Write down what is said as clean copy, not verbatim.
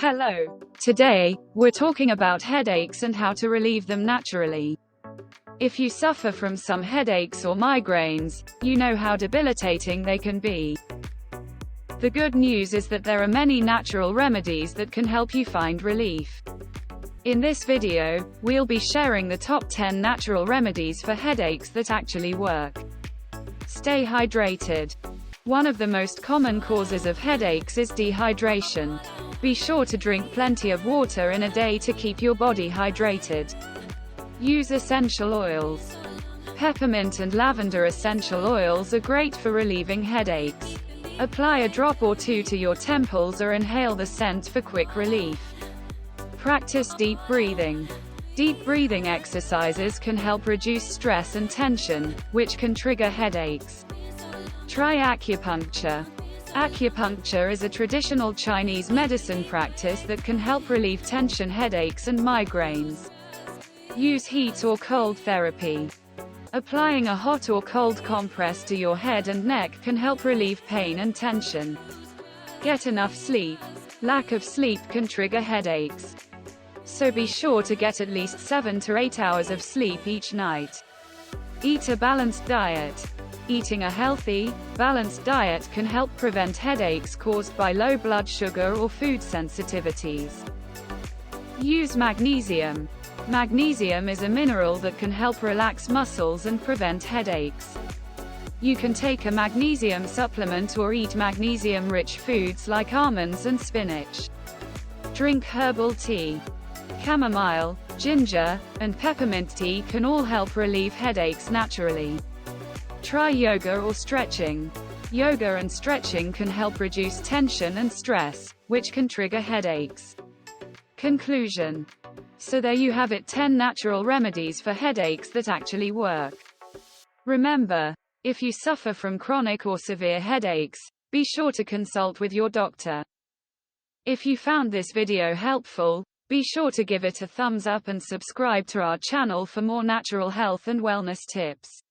Hello. Today, we're talking about headaches and how to relieve them naturally. If you suffer from some headaches or migraines, you know how debilitating they can be. The good news is that there are many natural remedies that can help you find relief. In this video, we'll be sharing the top 10 natural remedies for headaches that actually work. Stay hydrated. One of the most common causes of headaches is dehydration. Be sure to drink plenty of water in a day to keep your body hydrated. Use essential oils. Peppermint and lavender essential oils are great for relieving headaches. Apply a drop or two to your temples or inhale the scent for quick relief. Practice deep breathing. Deep breathing exercises can help reduce stress and tension, which can trigger headaches. Try acupuncture. Acupuncture is a traditional Chinese medicine practice that can help relieve tension, headaches, and migraines. Use heat or cold therapy. Applying a hot or cold compress to your head and neck can help relieve pain and tension. Get enough sleep. Lack of sleep can trigger headaches. So be sure to get at least 7 to 8 hours of sleep each night. Eat a balanced diet. Eating a healthy, balanced diet can help prevent headaches caused by low blood sugar or food sensitivities. Use magnesium. Magnesium is a mineral that can help relax muscles and prevent headaches. You can take a magnesium supplement or eat magnesium-rich foods like almonds and spinach. Drink herbal tea. Chamomile, ginger, and peppermint tea can all help relieve headaches naturally. Try yoga or stretching. Yoga and stretching can help reduce tension and stress, which can trigger headaches. Conclusion. So there you have it, 10 natural remedies for headaches that actually work. Remember, if you suffer from chronic or severe headaches, be sure to consult with your doctor. If you found this video helpful, be sure to give it a thumbs up and subscribe to our channel for more natural health and wellness tips.